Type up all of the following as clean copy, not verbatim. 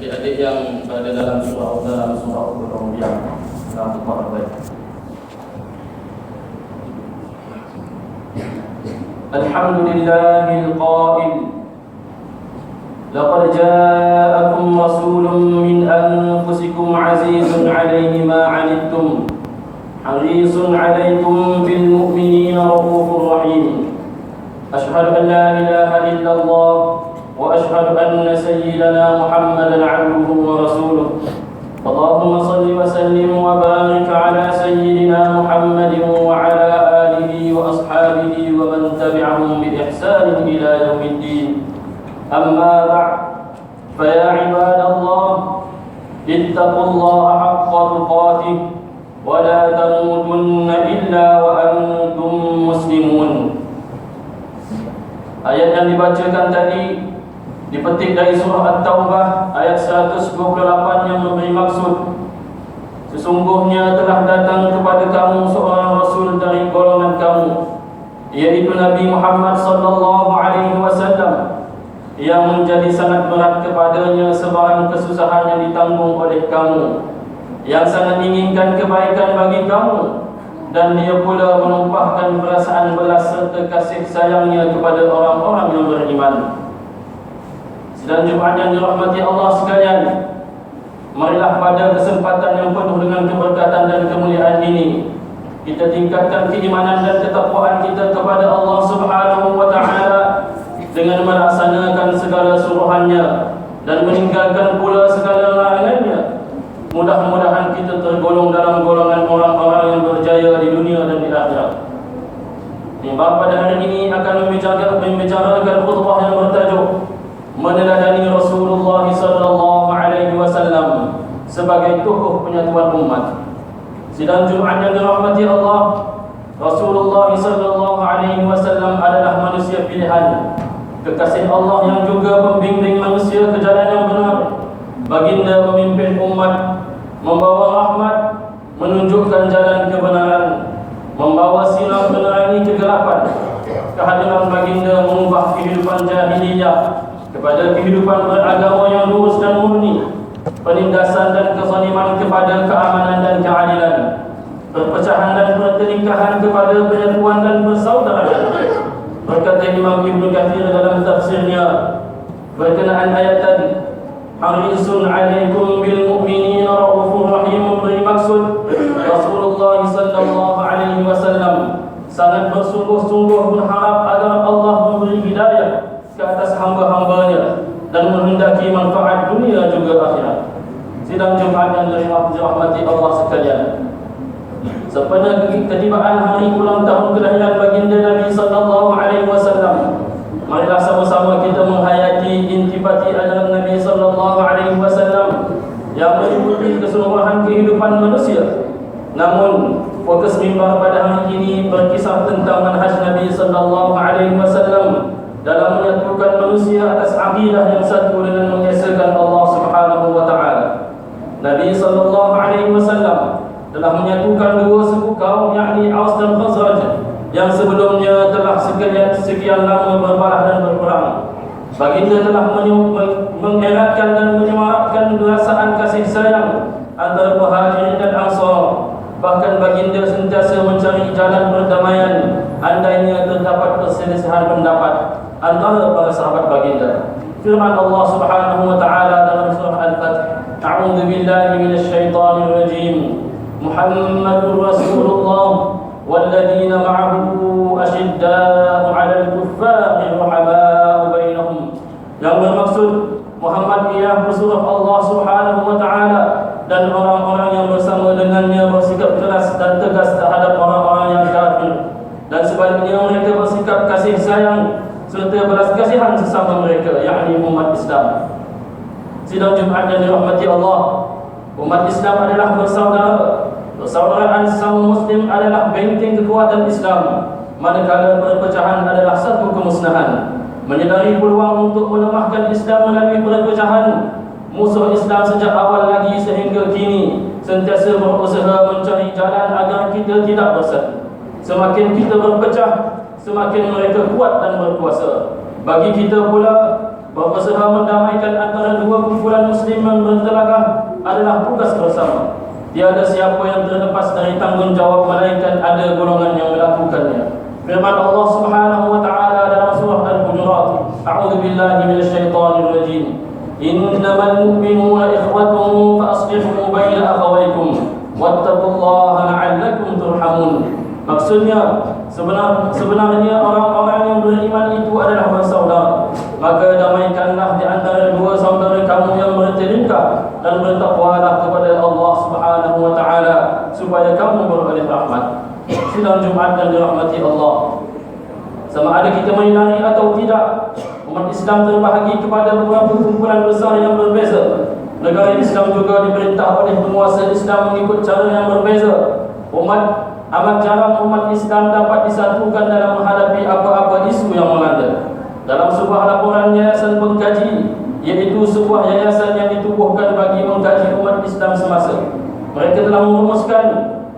adik-adik yang berada dalam surau yang dalam tempat baik. Alhamdulillahil qail laqad ja'akum rasulun min anfusikum azizun 'alaihi ma 'anittum harisun 'alaikum bil mu'minina raufur rahim. Asyhadu an la ilaha illallah wa asyhadu anna sayyidana Muhammadan 'abduhu wa rasuluh. Allahumma salli wa sallim wa barik 'ala sayyidina Muhammadin wa 'ala alihi wa ashabihi wa man tabi'ahum bi ihsan ila yaumiddin. Amma ba'd, fa ya 'ibadallah ittaqullaha haqqa tuqatih wa la tamutunna illa wa antum muslimun. Ayat yang dibacakan tadi dipetik dari surah At-Taubah ayat 128 yang memberi maksud, sesungguhnya telah datang kepada kamu seorang rasul dari golongan kamu, yaitu Nabi Muhammad sallallahu alaihi wasallam, yang menjadi sangat berat kepadanya sebarang kesusahan yang ditanggung oleh kamu, yang sangat inginkan kebaikan bagi kamu, dan dia pula menumpahkan perasaan belas serta kasih sayangnya kepada orang-orang yang beriman. Sedang Jumaat yang dirahmati Allah sekalian, marilah pada kesempatan yang penuh dengan keberkatan dan kemuliaan ini, kita tingkatkan keimanan dan ketakwaan kita kepada Allah Subhanahu wa Ta'ala dengan melaksanakan segala suruhannya dan meninggalkan pula segala larangannya. Mudah-mudahan kita tergolong dalam golongan orang-orang yang berjaya di dunia dan di akhirat. Timbang pada hari ini akan membicarakan khutbah yang bertajuk meneladani Rasulullah sallallahu alaihi wasallam sebagai tokoh penyatuan umat. Sidang Jumaat yang dirahmati Allah, Rasulullah sallallahu alaihi wasallam adalah manusia pilihan, kekasih Allah yang juga pembimbing manusia ke jalan yang benar. Baginda memimpin umat, membawa rahmat, menunjukkan jalan kebenaran, membawa sinar menerangi kegelapan. Kehadiran baginda mengubah kehidupan jahiliyah kepada kehidupan beragama yang lurus dan murni, penindasan dan kezaliman kepada keamanan dan keadilan, perpecahan dan pertelingkahan kepada penyatuan dan persaudaraan. Berkata Imam Ibnu Katsir dalam tafsirnya berkenaan ayat tadi, harisun 'alaikum bil mu'minina raufur rahim, memberi maksud Rasulullah sallallahu alaihi wasallam sangat bersungguh-sungguh berharap agar Allah memberi hidayah ke atas hamba-hambanya dan menghendaki manfaat dunia juga akhirat. Sidang Jumaat yang dirahmati Allah sekalian, sempena ketibaan hari ulang tahun kelahiran baginda Nabi sallallahu alaihi wasallam, marilah sama-sama kita menghayati intipati ajaran Nabi sallallahu alaihi wasallam yang meliputi keseluruhan kehidupan manusia. Namun fokus mimbar pada hari ini berkisah tentang manhaj Nabi sallallahu alaihi wasallam dalam menyatukan manusia atas akidah yang satu dengan mengesahkan Allah Subhanahu wa taala. Nabi sallallahu alaihi wasallam telah menyatukan dua suku kaum, yakni Aus dan Khazraj, yang sebelumnya telah sekian lama berbalah dan berperang. Baginda telah mengeratkan dan menyemarakkan perasaan kasih sayang antara Muhajirin dan Ansar. Bahkan baginda sentiasa mencari jalan perdamaian andainya terdapat perselisihan pendapat antara para sahabat baginda. Firman Allah Subhanahu wa taala dalam surah Al-Fath, a'udzu billahi minasy syaithanir rajim. Muhammadur Rasulullah والذين معه أشداء على الكفار رحماء بينهم. Yang bermaksud Muhammad ialah pesuruh Allah Subhanahu wa taala dan orang-orang yang bersama dengannya bersikap keras dan tegas terhadap orang-orang yang kafir, dan sebaliknya mereka bersikap kasih sayang serta belas kasihan sesama mereka, yakni umat Islam. Sidang Jumaat yang dirahmati Allah, umat Islam adalah bersaudara. Persaudaraan sesama Muslim adalah benteng kekuatan Islam, manakala perpecahan adalah satu kemusnahan. Menyedari peluang untuk melemahkan Islam melalui perpecahan, musuh Islam sejak awal lagi sehingga kini sentiasa berusaha mencari jalan agar kita tidak bersatu. Semakin kita berpecah, semakin mereka kuat dan berkuasa. Bagi kita pula, berusaha mendamaikan antara dua kumpulan muslim yang bertelagah adalah tugas bersama. Tiada siapa yang terlepas dari tanggungjawab melainkan ada golongan yang melakukannya. Firman Allah Subhanahu wa taala dalam surah Al-Hujurat, A'udzu billahi minasyaitonir rajim. Innamal mu'minuna ikhwatun fa aslihu baina akhawaykum wattaqullaha la'allakum turhamun. Maksudnya sebenarnya orang-orang yang beriman itu adalah bersaudara. Maka damaikanlah di antara dua saudara kamu yang bertelingkah dan bertakwalah kepada Allah Subhanahu wa taala supaya kamu beroleh rahmat. Sidang Jumaat yang dirahmati Allah, sama ada kita menyinari atau tidak, umat Islam terbahagi kepada beberapa kumpulan besar yang berbeza. Negara Islam juga diperintah oleh penguasa Islam mengikut cara yang berbeza. Amat jarang umat Islam dapat disatukan dalam menghadapi apa-apa isu yang melanda. Dalam sebuah laporan Yayasan Pengkaji, iaitu sebuah yayasan yang ditubuhkan bagi mengkaji umat Islam semasa, mereka telah merumuskan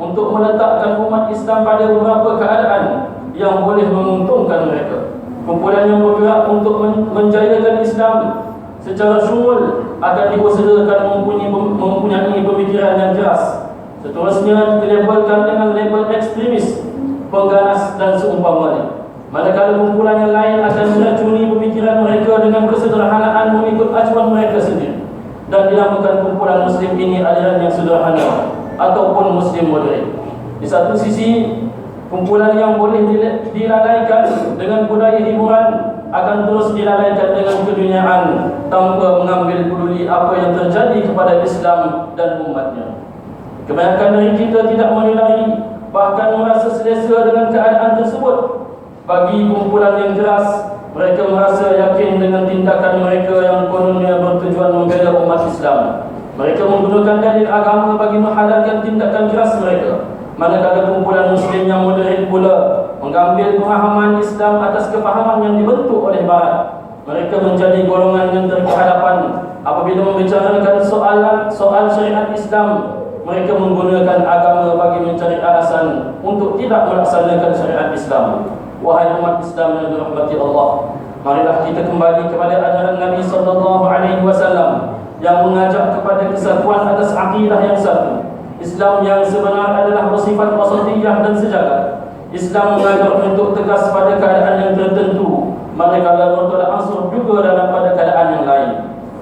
untuk meletakkan umat Islam pada beberapa keadaan yang boleh menguntungkan mereka. Kumpulan yang bergerak untuk menjayakan Islam secara syumul akan diusahakan mempunyai pemikiran yang keras. Seterusnya dilabelkan dengan label ekstremis, pengganas dan seumpamanya. Manakala kumpulan yang lain akan meracuni pemikiran mereka dengan kesederhanaan mengikut acuan mereka sendiri dan dinamakan kumpulan Muslim ini aliran yang sederhana ataupun Muslim moderat. Di satu sisi, kumpulan yang boleh dilalaikan dengan budaya hiburan akan terus dilalaikan dengan keduniaan tanpa mengambil peduli apa yang terjadi kepada Islam dan umatnya. Kebanyakan dari kita tidak menilai, bahkan merasa selesa dengan keadaan tersebut. Bagi kumpulan yang keras, mereka merasa yakin dengan tindakan mereka yang kononnya bertujuan membela umat Islam. Mereka menggunakan dalil agama bagi menghalalkan tindakan keras mereka. Manakala kumpulan Muslim yang moderat pula mengambil pemahaman Islam atas kefahaman yang dibentuk oleh Barat. Mereka menjadi golongan yang terkehadapan apabila membicarakan soal syariat Islam. Mereka menggunakan agama bagi mencari alasan untuk tidak melaksanakan syariat Islam. Wahai umat Islam yang dirahmati Allah, marilah kita kembali kepada ajaran Nabi sallallahu alaihi wasallam yang mengajak kepada kesatuan atas akidah yang satu. Islam yang sebenar adalah bersifat wasatiyah dan sejagat. Islam mengajar untuk tegas pada keadaan yang tertentu, manakala bertolak ansur juga dalam pada keadaan yang lain.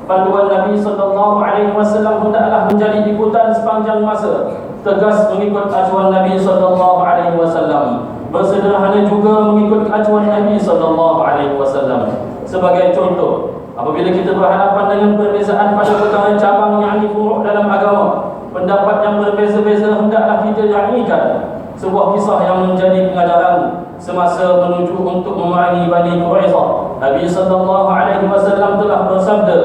Panduan Nabi sallallahu alaihi wasallam hendaklah menjadi ikutan sepanjang masa, tegas mengikut acuan Nabi sallallahu alaihi wasallam, bersederhana juga mengikut acuan Nabi sallallahu alaihi wasallam. Sebagai contoh, apabila kita berhadapan dengan perbezaan pada perkara cabang yakni furu' dalam agama, pendapat yang berbeza-beza hendaklah kita yaknikan. Sebuah kisah yang menjadi pengajaran semasa menuju untuk memerangi Bani Quraizah. Nabi sallallahu alaihi wasallam telah bersabda,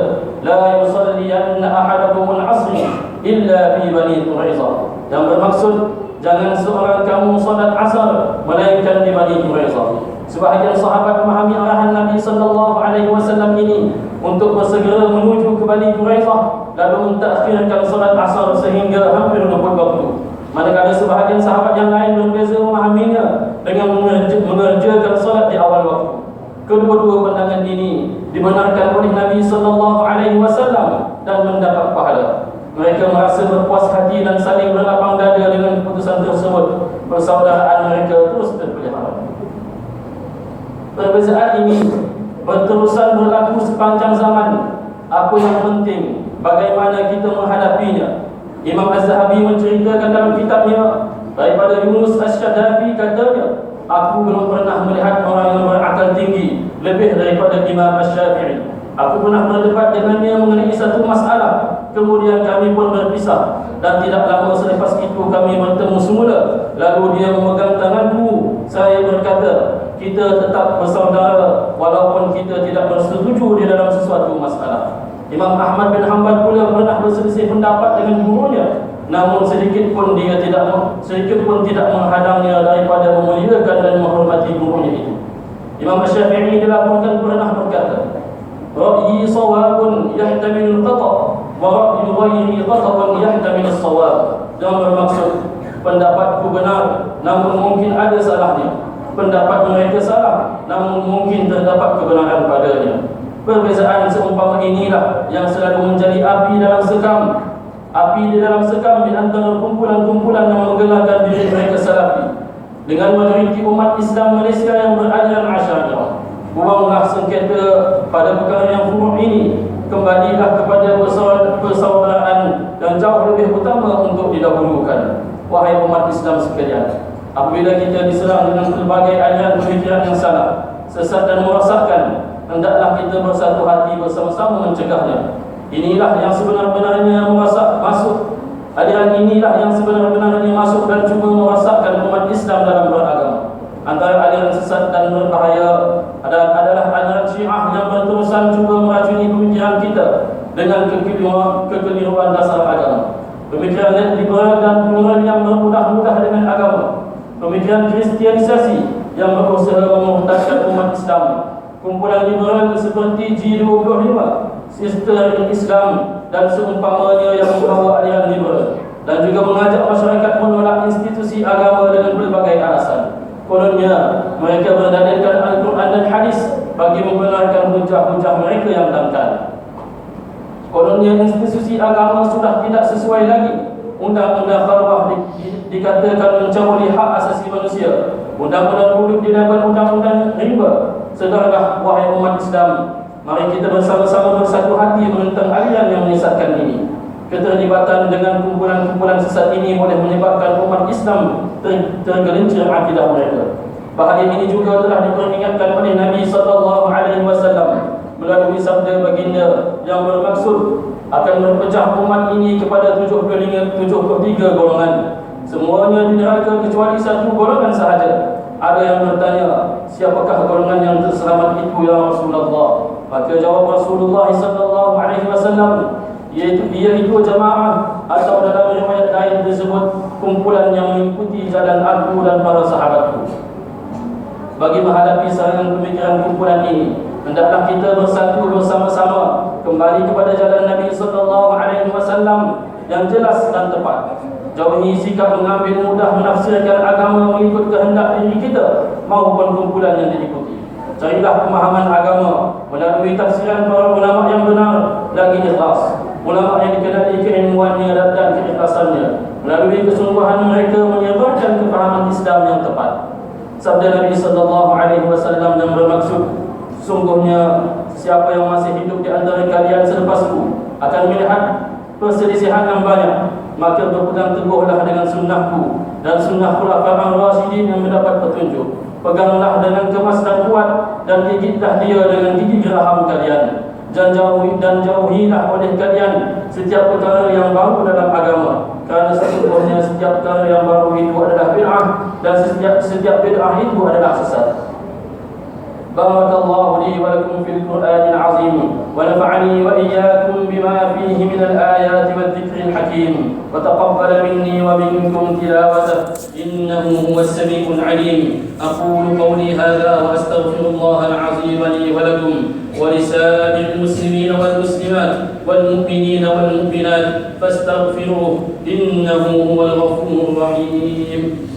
"La yusalliyanna ahadakum al-'asr illa fi Bani Quraizah." Yang bermaksud, jangan seorang kamu salat asar melainkan di Bani Quraizah. Sebahagian sahabat memahami arahan Nabi sallallahu alaihi wasallam ini untuk bersegera menuju ke Bani Quraizah, lalu mentakhirkan salat asar sehingga hampir luput waktu. Manakala sebahagian sahabat yang lain berbeza memahaminya dengan mengerjakan salat di awal waktu. Kedua-dua pandangan ini dibenarkan oleh Nabi sallallahu alaihi wasallam dan mendapat pahala. Mereka merasa berpuas hati dan saling berlapang dada dengan keputusan tersebut. Persaudaraan mereka terus terpelihara. Perbezaan ini berterusan berlaku sepanjang zaman. Apa yang penting, bagaimana kita menghadapinya. Imam Az-Zahabi menceritakan dalam kitabnya daripada Yunus Asy-Syadafi, katanya, "Aku belum pernah melihat orang yang berakal tinggi lebih daripada Imam Asy-Syafi'i. Aku pernah berdebat dengannya mengenai satu masalah. Kemudian kami pun berpisah dan tidak lama selepas itu kami bertemu semula. Lalu dia memegang tanganku. Saya berkata, kita tetap bersaudara walaupun kita tidak bersetuju di dalam sesuatu masalah." Imam Ahmad bin Hanbal pula pernah berselisih pendapat dengan gurunya, namun sedikit pun tidak menghadangnya daripada memuliakan dan menghormati gurunya itu. Imam Asy-Syafi'i dilaporkan pernah berkata, "Ra'yi shawabun yahtamil khata' wa ra'yu ghairi khata'un yahtamil shawab." Yang bermaksud, pendapatku benar namun mungkin ada salahnya. Pendapat mereka salah namun mungkin terdapat kebenaran padanya. Perbezaan seumpama inilah yang selalu menjadi api dalam sekam. Api di dalam sekam di antara kumpulan-kumpulan yang menggelarkan diri mereka salafi. Dengan majoriti umat Islam Malaysia yang beraliran Asy'ariyah, buanglah sengketa pada perkara yang furu' ini. Kembalilah kepada persaudaraan dan jauh lebih utama untuk didahulukan. Wahai umat Islam sekalian, apabila kita diserang dengan pelbagai aliran pemikiran yang salah, sesat dan merosakkan, hendaklah kita bersatu hati bersama-sama mencegahnya. Inilah yang sebenar-benarnya masuk. Aliran inilah yang sebenar-benarnya masuk dan cuba merosakkan umat Islam dalam beragama. Antara aliran sesat dan berbahaya adalah aliran Syiah yang berterusan cuba meracuni pemikiran kita dengan kekeliruan dasar agama. Pemikiran liberal dan plural yang bermudah-mudah dengan agama. Pemikiran kristianisasi yang berusaha memurtadkan umat Islam. Kumpulan liberal seperti G25, Sister Islam dan seumpamanya yang membawa aliran liberal, dan juga mengajak masyarakat menolak institusi agama dengan berbagai alasan. Kononnya mereka berdalilkan Al-Quran dan Hadis bagi membenarkan hujah-hujah mereka yang dangkal. Kononnya institusi agama sudah tidak sesuai lagi. Undang-undang Kharwah dikatakan mencabuli hak asasi manusia. Undang-undang hudud dinamakan undang-undang riba. Sedarlah wahai umat Islam, mari kita bersama-sama bersatu hati menentang aliran yang menyesatkan ini. Keterlibatan dengan kumpulan-kumpulan sesat ini boleh menyebabkan umat Islam tergelincir akidah mereka. Bahagian ini juga telah diperingatkan oleh Nabi SAW melalui sabda baginda yang bermaksud akan berpecah umat ini kepada 73 golongan. Semuanya di neraka kecuali satu golongan sahaja. Ada yang bertanya, siapakah golongan yang terselamat itu ya Rasulullah? Maka jawab Rasulullah SAW, iaitu jamaah, atau dalam riwayat lain disebut kumpulan yang mengikuti jalan aku dan para sahabatku. Bagi menghadapi serangan pemikiran kumpulan ini, hendaklah kita bersatu bersama-sama kembali kepada jalan Nabi SAW yang jelas dan tepat. Jauhi sikap mengambil mudah menafsirkan agama mengikut kehendak diri kita maupun kumpulan yang diikuti. Carilah pemahaman agama melalui tafsiran para ulama yang benar lagi ikhlas. Ulama yang dikenali keilmuannya dan keikhlasannya. Melalui kesungguhan mereka menyebarkan kefahaman Islam yang tepat. Sabda Nabi SAW yang bermaksud, sungguhnya siapa yang masih hidup di antara kalian selepasku akan melihat perselisihan yang banyak, maka berpegang teguhlah dengan sunnahku dan sunnah khulafaur rasyidin yang mendapat petunjuk. Peganglah dengan kemas dan kuat, dan gigitlah dia dengan gigi geraham kalian. Dan jauhilah oleh kalian setiap perkara yang baru dalam agama, kerana sesungguhnya setiap perkara yang baru itu adalah bid'ah, dan setiap bid'ah itu adalah sesat. بارك الله لي ولكم في القرآن العظيم ونفعني وإياكم بما فيه من الآيات والذكر الحكيم وتقبل مني ومنكم تلاوته إنه هو السميع العليم. أقول قولي هذا وأستغفر الله العظيم لي ولكم ولسائر المسلمين والمسلمات والمؤمنين والمؤمنات فاستغفروه إنه هو الغفور الرحيم.